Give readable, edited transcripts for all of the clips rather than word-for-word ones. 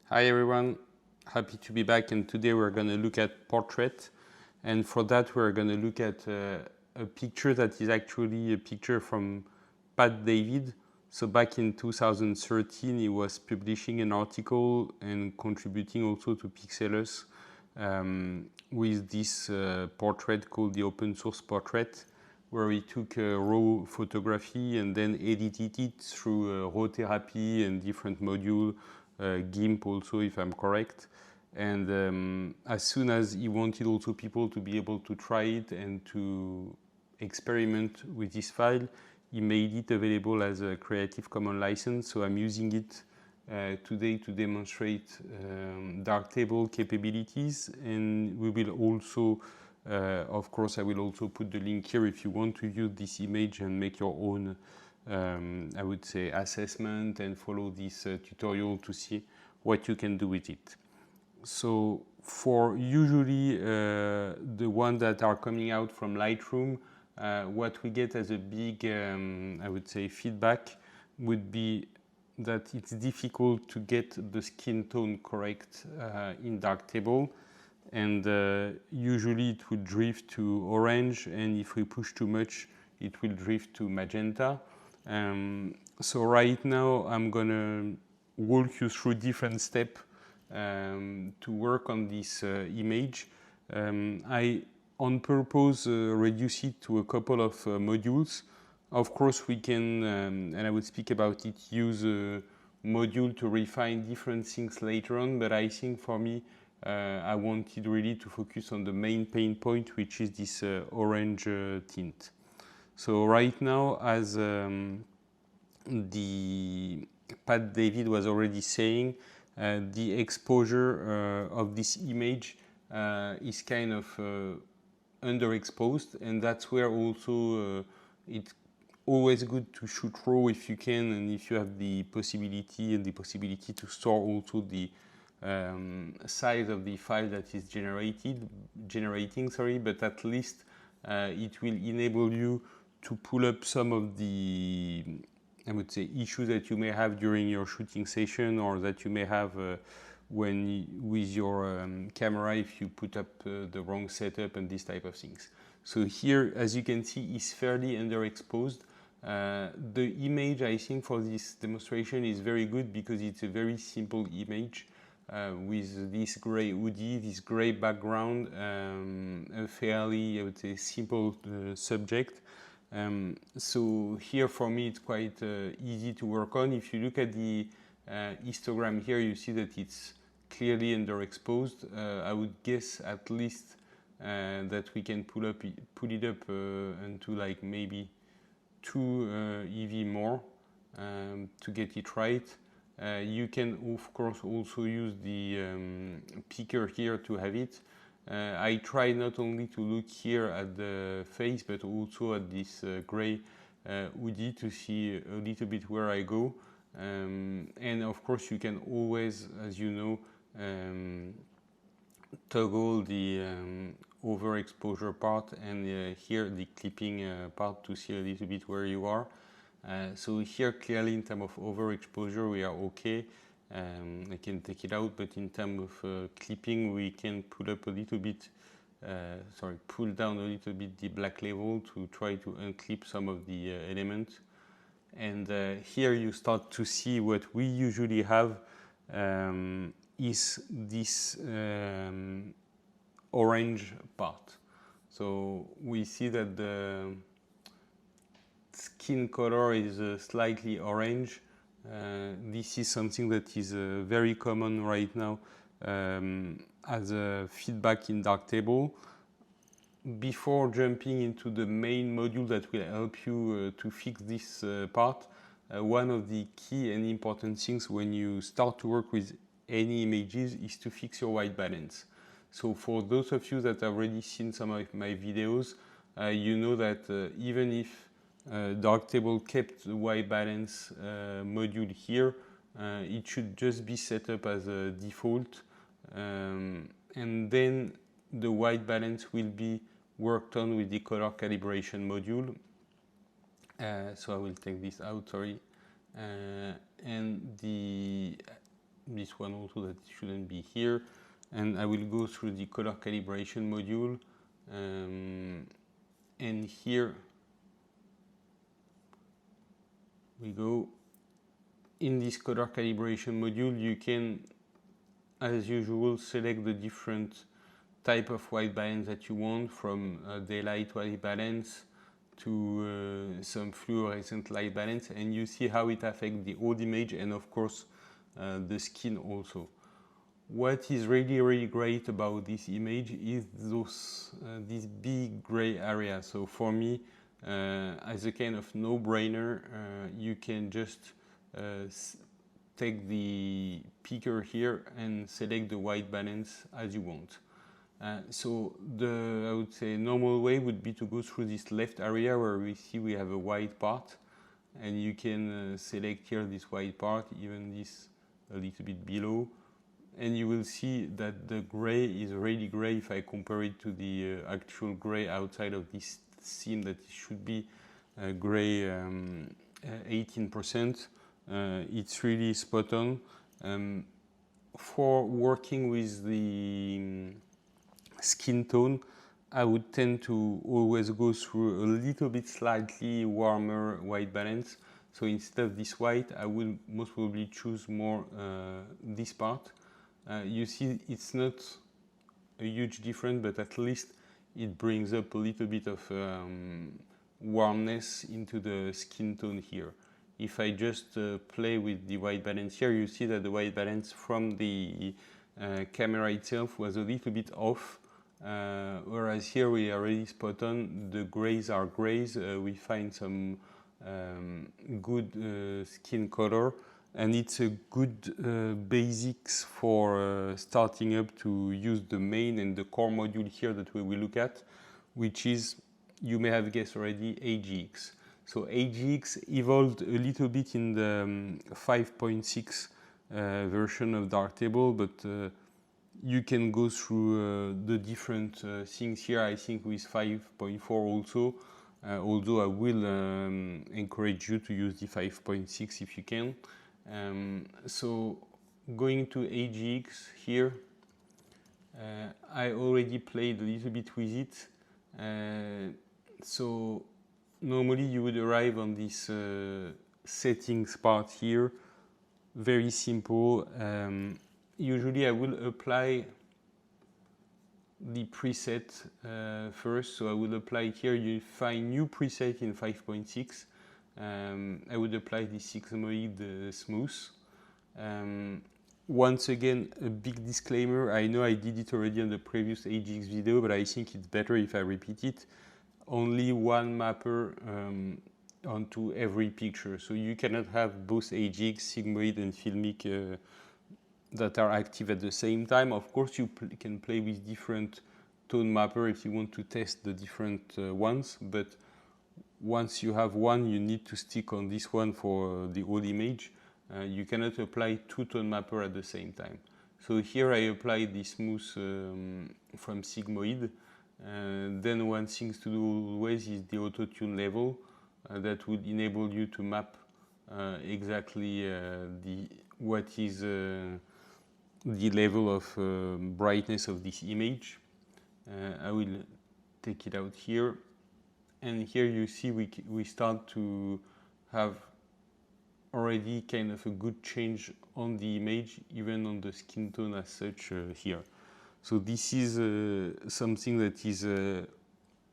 Hi everyone, happy to be back, and today we're going to look at portrait, and for that we're going to look at a picture that is actually a picture from Pat David. So back in 2013 he was publishing an article and contributing also to Pixelus with this portrait called the open source portrait, where he took raw photography and then edited it through raw therapy and different modules, GIMP also if I'm correct. And as soon as he wanted also people to be able to try it and to experiment with this file, he made it available as a Creative Commons license. So I'm using it today to demonstrate Darktable capabilities, and we will also of course, I will also put the link here if you want to use this image and make your own, I would say, assessment and follow this tutorial to see what you can do with it. So for usually the ones that are coming out from Lightroom, what we get as a big, I would say, feedback would be that it's difficult to get the skin tone correct in Darktable. And usually it will drift to orange, and if we push too much it will drift to magenta. So right now I'm gonna walk you through different steps to work on this image. I on purpose reduce it to a couple of modules. Of course we can, and I will speak about it, use a module to refine different things later on, but I think for me I wanted really to focus on the main pain point, which is this orange tint. So right now, as the Pat David was already saying, the exposure of this image is kind of underexposed, and that's where also it's always good to shoot raw if you can, and if you have the possibility to store also the size of the file that is generating, but at least it will enable you to pull up some of the, I would say, issues that you may have during your shooting session, or that you may have when with your camera if you put up the wrong setup and this type of things. So here, as you can see, is fairly underexposed. The image, I think, for this demonstration is very good because it's a very simple image. With this gray hoodie, this gray background, a fairly, I would say, simple subject. So here for me it's quite easy to work on. If you look at the histogram here, you see that it's clearly underexposed. I would guess at least that we can pull it up into like maybe 2 EV more to get it right. You can of course also use the picker here to have it. I try not only to look here at the face but also at this gray hoodie to see a little bit where I go. And of course you can always, as you know, toggle the overexposure part and here the clipping part to see a little bit where you are. So here clearly in terms of overexposure we are okay. I can take it out, but in terms of clipping we can pull up a little bit, pull down a little bit the black level to try to unclip some of the elements. And here you start to see what we usually have is this orange part. So we see that the skin color is slightly orange. This is something that is very common right now as a feedback in Darktable. Before jumping into the main module that will help you to fix this part, one of the key and important things when you start to work with any images is to fix your white balance. So for those of you that have already seen some of my videos, you know that even if Darktable kept the white balance module here, it should just be set up as a default, and then the white balance will be worked on with the color calibration module. So I will take this out, sorry. And this one also that shouldn't be here, and I will go through the color calibration module, and here we go. In this color calibration module, you can, as usual, select the different type of white balance that you want, from daylight white balance to some fluorescent light balance, and you see how it affects the old image and of course the skin also. What is really great about this image is these big gray areas. So for me, as a kind of no-brainer, you can just take the picker here and select the white balance as you want. So I would say normal way would be to go through this left area where we see we have a white part, and you can select here this white part, even this a little bit below, and you will see that the gray is really gray if I compare it to the actual gray outside of this scene that should be gray 18%. It's really spot on. For working with the skin tone, I would tend to always go through a little bit slightly warmer white balance. So instead of this white, I will most probably choose more this part. You see it's not a huge difference, but at least it brings up a little bit of warmness into the skin tone here. If I just play with the white balance here, you see that the white balance from the camera itself was a little bit off. Whereas here we are really spot on. The grays are grays. We find some good skin color, and it's a good basics for starting up to use the main and the core module here that we will look at, which is, you may have guessed already, AgX. So AgX evolved a little bit in the 5.6 version of Darktable, but you can go through the different things here. I think with 5.4 also, although I will encourage you to use the 5.6 if you can. So going to AgX here, I already played a little bit with it. So normally you would arrive on this settings part here, very simple. Usually I will apply the preset first, so I will apply here. You find new preset in 5.6. I would apply the sigmoid smooth. Once again, a big disclaimer, I know I did it already on the previous AgX video, but I think it's better if I repeat it. Only one mapper onto every picture, so you cannot have both AgX, sigmoid and Filmic that are active at the same time. Of course, you can play with different tone mapper if you want to test the different ones, but once you have one, you need to stick on this one for the whole image. You cannot apply two tone mapper at the same time. So here I apply the smooth from sigmoid. Then one thing to do always is the auto tune level that would enable you to map exactly what is the level of brightness of this image. I will take it out here, and here you see we start to have already kind of a good change on the image, even on the skin tone as such here. So this is something that is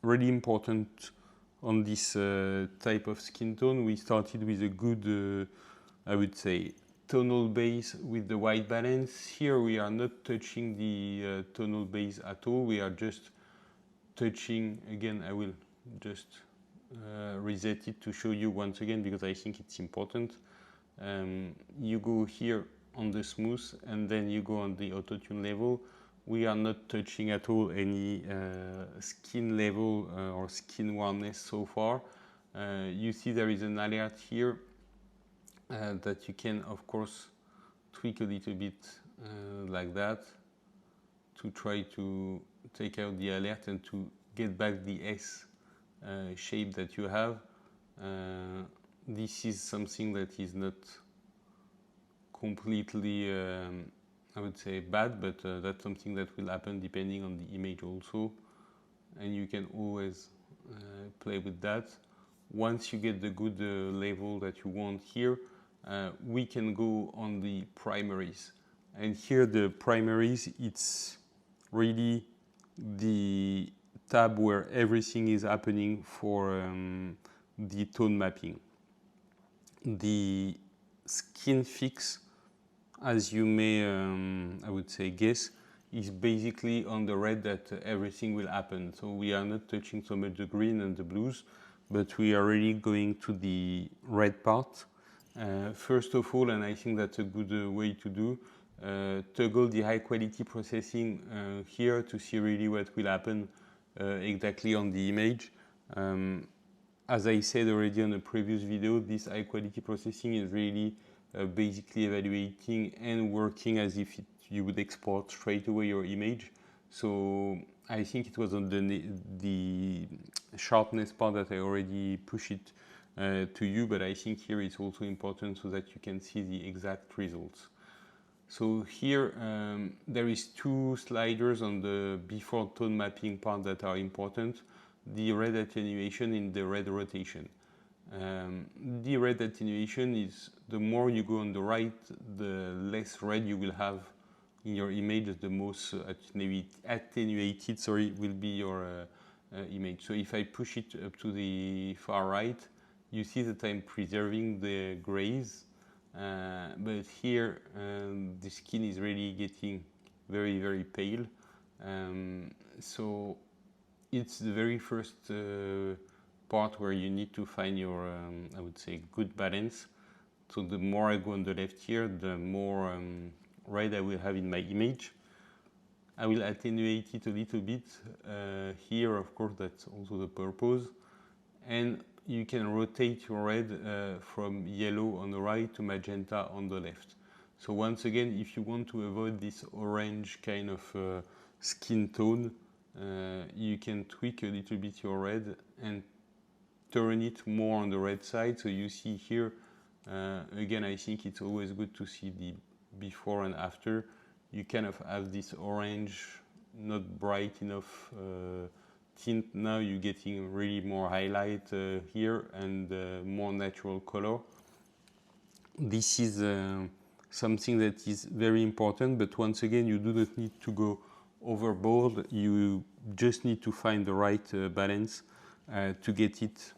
really important on this type of skin tone. We started with a good, I would say, tonal base with the white balance. Here we are not touching the tonal base at all. We are just touching, again, I will just reset it to show you once again because I think it's important. You go here on the smooth and then you go on the auto tune level. We are not touching at all any skin level or skin warmness so far. You see there is an alert here that you can of course tweak a little bit like that to try to take out the alert and to get back the S shape that you have. This is something that is not completely, I would say, bad, but that's something that will happen depending on the image also, and you can always play with that. Once you get the good level that you want here, we can go on the primaries. And here the primaries, it's really the tab where everything is happening for the tone mapping. The skin fix, as you may, I would say, guess, is basically on the red that everything will happen. So we are not touching so much the green and the blues, but we are really going to the red part. First of all, and I think that's a good way to do, toggle the high quality processing here to see really what will happen exactly on the image. As I said already on a previous video, this high quality processing is really basically evaluating and working as if you would export straight away your image. So I think it was on the sharpness part that I already pushed it to you, but I think here it's also important so that you can see the exact results. So here there is two sliders on the before tone mapping part that are important: the red attenuation and the red rotation. The red attenuation is the more you go on the right, the less red you will have in your image. The most attenuated, will be your image. So if I push it up to the far right, you see that I'm preserving the grays, but here the skin is really getting very, very pale. So it's the very first part where you need to find your, I would say, good balance. So the more I go on the left here, the more red I will have in my image. I will attenuate it a little bit here, of course, that's also the purpose. And you can rotate your red from yellow on the right to magenta on the left. So once again, if you want to avoid this orange kind of skin tone, you can tweak a little bit your red and turn it more on the red side. So you see here, again, I think it's always good to see the before and after. You kind of have this orange, not bright enough tint. Now you're getting really more highlight here and more natural color. This is something that is very important, but once again, you do not need to go overboard. You just need to find the right balance to get it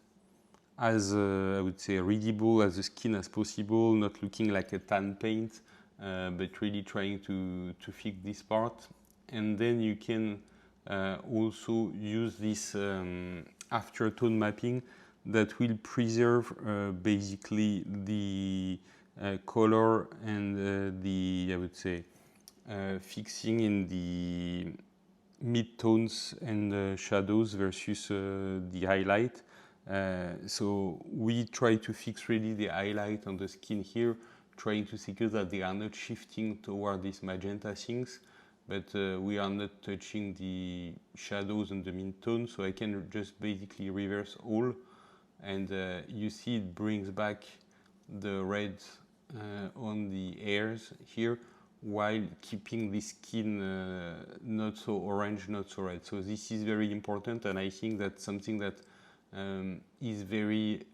as I would say readable as the skin as possible, not looking like a tan paint, but really trying to fix this part. And then you can also use this aftertone mapping that will preserve basically the color and the, I would say, fixing in the mid-tones and shadows versus the highlight. So we try to fix really the highlight on the skin here, trying to secure that they are not shifting toward these magenta things, but we are not touching the shadows and the mid-tone. So I can just basically reverse all, and you see it brings back the red on the hairs here, while keeping the skin not so orange, not so red. So this is very important, and I think that's something that is very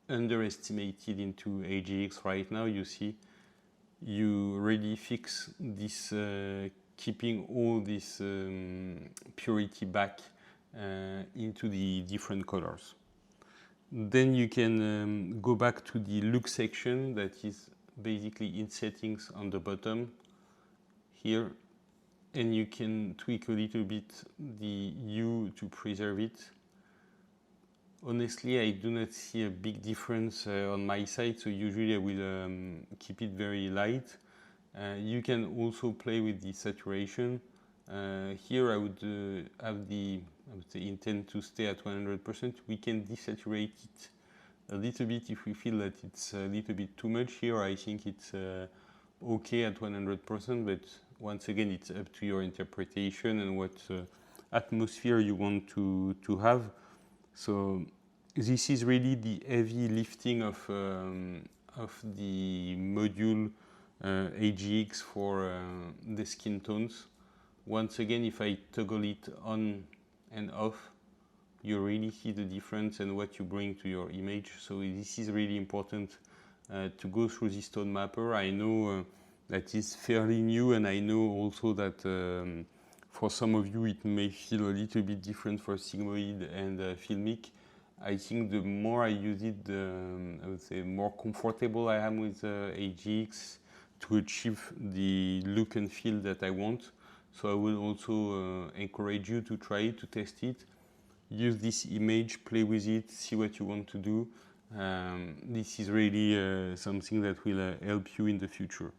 underestimated into AgX right now. You see, you really fix this, keeping all this purity back into the different colors. Then you can go back to the look section that is basically in settings on the bottom here, and you can tweak a little bit the hue to preserve it. Honestly, I do not see a big difference on my side, so usually I will keep it very light. You can also play with the saturation. Here I would have the, I would say, intent to stay at 100%. We can desaturate it a little bit if we feel that it's a little bit too much. Here I think it's okay at 100%, but once again, it's up to your interpretation and what atmosphere you want to have. So this is really the heavy lifting of the module AgX for the skin tones. Once again, if I toggle it on and off, you really see the difference and what you bring to your image. So this is really important to go through this tone mapper. I know that is fairly new, and I know also that for some of you it may feel a little bit different for Sigmoid and Filmic. I think the more I use it, I would say more comfortable I am with AgX to achieve the look and feel that I want. So I will also encourage you to try it, to test it. Use this image, play with it, see what you want to do. This is really something that will help you in the future.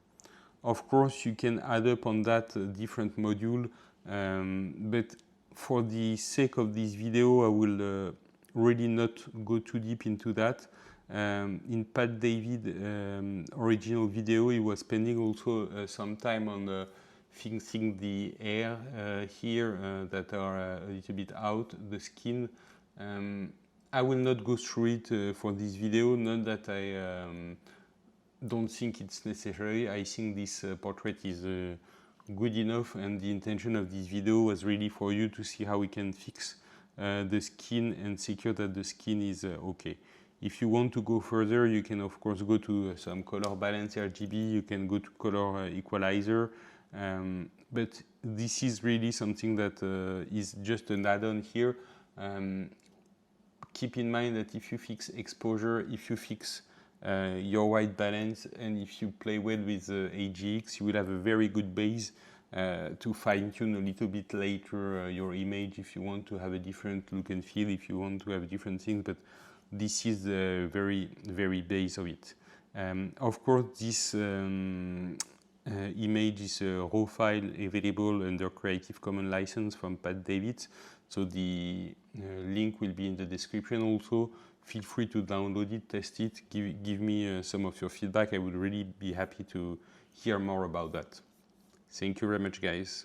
Of course, you can add up on that different module, but for the sake of this video, I will really not go too deep into that. In Pat David original video, he was spending also some time on fixing the hair here that are a little bit out, the skin. I will not go through it for this video, not that I don't think it's necessary. I think this portrait is good enough, and the intention of this video was really for you to see how we can fix the skin and secure that the skin is okay. If you want to go further, you can of course go to some color balance RGB, you can go to color equalizer, but this is really something that is just an add-on here. Keep in mind that if you fix exposure, if you fix your white balance, and if you play well with AgX, you will have a very good base to fine-tune a little bit later your image if you want to have a different look and feel, if you want to have different things, but this is the very base of it. Of course, this image is a raw file available under Creative Commons license from Pat David, so the link will be in the description also. Feel free to download it, test it, give me some of your feedback. I would really be happy to hear more about that. Thank you very much, guys.